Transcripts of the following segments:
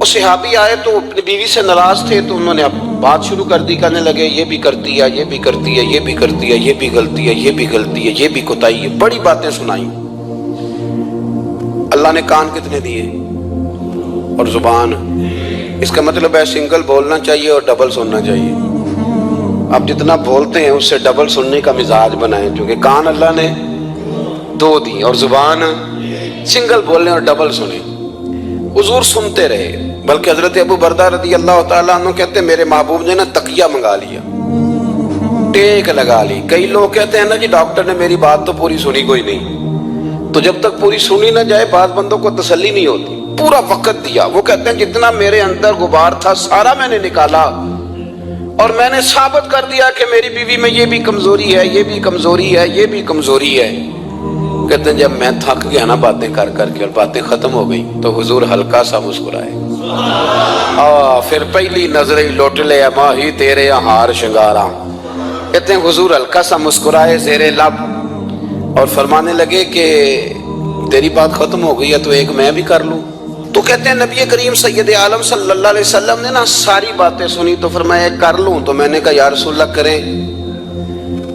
وہ صحابی آئے تو اپنی بیوی سے ناراض تھے، تو انہوں نے اب بات شروع کر دی، کہنے لگے یہ بھی کرتی ہے، یہ بھی کرتی ہے، یہ بھی کرتی ہے، یہ بھی غلطی ہے، یہ بھی غلطی ہے، یہ بھی کوتاہی ہے، بڑی باتیں سنائیں۔ اللہ نے کان کتنے دیے اور زبان؟ اس کا مطلب ہے سنگل بولنا چاہیے اور ڈبل سننا چاہیے۔ آپ جتنا بولتے ہیں اس سے ڈبل سننے کا مزاج بنائیں، کیونکہ کان اللہ نے دو دی اور زبان سنگل بولنے اور ڈبل سنیں۔ حضور سنتے رہے، بلکہ حضرت ابو بردہ رضی اللہ تعالیٰ عنہ کہتے ہیں میرے محبوب نے نا تکیہ منگا لیا، ٹیک لگا لی۔ کئی لوگ کہتے ہیں نا جی ڈاکٹر نے میری بات تو پوری سنی کوئی نہیں، تو جب تک پوری سنی نہ جائے بعض بندوں کو تسلی نہیں ہوتی۔ پورا وقت دیا، وہ کہتے ہیں جتنا میرے اندر غبار تھا سارا میں نے نکالا اور میں نے ثابت کر دیا کہ میری بیوی میں یہ بھی کمزوری ہے، یہ بھی کمزوری ہے، یہ بھی کمزوری ہے۔ کہتے ہیں جب میں تھک گیا نا باتیں کر کر کے اور باتیں ختم ہو گئی تو حضور ہلکا سا مسکرائے، پھر پہلی نظر ہی لوٹ لے ماہی تیرے ہار شنگارا۔ کہتے ہیں حضور ہلکا سا مسکرائے زیر لب اور فرمانے لگے کہ تیری بات ختم ہو گئی ہے تو ایک میں بھی کر لوں۔ تو کہتے ہیں نبی کریم سید عالم صلی اللہ علیہ وسلم نے نا ساری باتیں سنی تو فرمایا کر لوں، تو میں نے کہا یا رسول اللہ کریں؟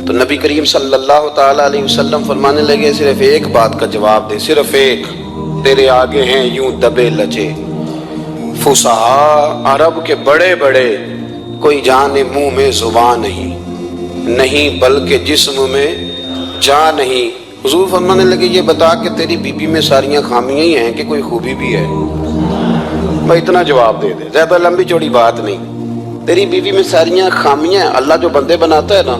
تو نبی کریم صلی اللہ تعالی علیہ وسلم فرمانے لگے صرف ایک بات کا جواب دے، صرف ایک، تیرے آگے ہیں یوں دبے لچے فصحاء عرب کے بڑے بڑے، کوئی جانے منہ میں زبان نہیں بلکہ جسم میں جان نہیں۔ حضور فرمانے لگے یہ بتا کہ تیری بیوی میں ساریاں خامیاں ہی ہیں کہ کوئی خوبی بھی ہے؟ میں اتنا جواب دے دے، زیادہ لمبی چوڑی بات نہیں۔ تیری بیوی میں ساریاں خامیاں ہیں۔ اللہ جو بندے بناتا ہے نا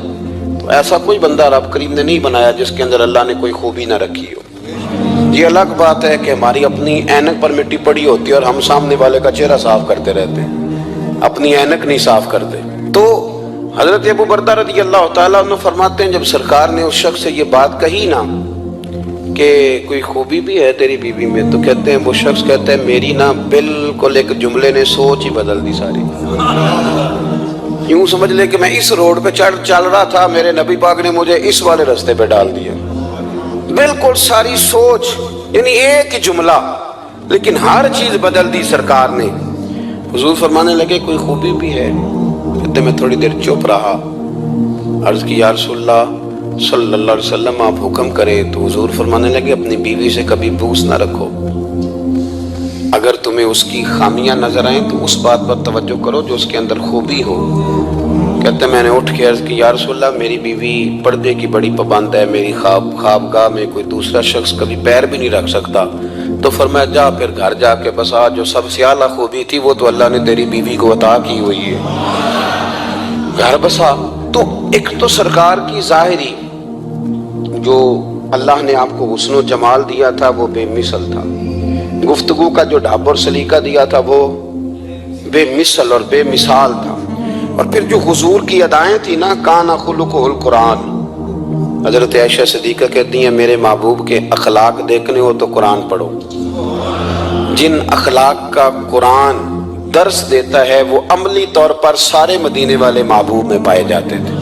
تو ایسا کوئی بندہ رب کریم نے نہیں بنایا جس کے اندر اللہ نے کوئی خوبی نہ رکھی ہو۔ یہ الگ بات ہے کہ ہماری اپنی اینک پر مٹی پڑی ہوتی ہے اور ہم سامنے والے کا چہرہ صاف کرتے رہتے ہیں، اپنی اینک نہیں صاف کرتے۔ تو حضرت ابو بردہ رضی اللہ تعالیٰ عنہ فرماتے ہیں جب سرکار نے اس شخص سے یہ بات کہی نا کہ کوئی خوبی بھی ہے تیری بیوی میں، تو کہتے ہیں وہ شخص کہتا ہے میری نا بالکل ایک جملے نے سوچ ہی بدل دی ساری۔ یوں سمجھ لے کہ میں اس روڈ پہ چل رہا تھا، میرے نبی پاک نے مجھے اس والے رستے پہ ڈال دیا، بالکل ساری سوچ، یعنی ایک ہی جملہ لیکن ہر چیز بدل دی سرکار نے۔ حضور فرمانے لگے کوئی خوبی بھی ہے؟ کہتے میں تھوڑی دیر چپ رہا، عرض کی یا رسول اللہ صلی اللہ علیہ وسلم آپ حکم کریں۔ تو حضور فرمانے لگے اپنی بیوی سے کبھی بغض نہ رکھو، اگر تمہیں اس کی خامیاں نظر آئیں تو اس بات پر توجہ کرو جو اس کے اندر خوبی ہو۔ کہتے ہیں میں نے اٹھ کے عرض کی یا رسول اللہ میری بیوی پردے کی بڑی پابند ہے، میری خوابگاہ میں کوئی دوسرا شخص کبھی پیر بھی نہیں رکھ سکتا۔ تو فرمایا جا پھر گھر جا کے بسا، جو سب سے اعلیٰ خوبی تھی وہ تو اللہ نے تیری بیوی کو عطا کی ہوئی ہے، گھر بسا۔ تو ایک تو سرکار کی ظاہری جو اللہ نے آپ کو حسن و جمال دیا تھا وہ بے مثل تھا، گفتگو کا جو ڈھب اور سلیقہ دیا تھا وہ بے مثل اور بے مثال تھا، اور پھر جو حضور کی ادائیں تھی نا کان خلقہ القرآن۔ حضرت عائشہ صدیقہ کہتی ہیں میرے محبوب کے اخلاق دیکھنے ہو تو قرآن پڑھو، جن اخلاق کا قرآن درس دیتا ہے وہ عملی طور پر سارے مدینے والے محبوب میں پائے جاتے تھے۔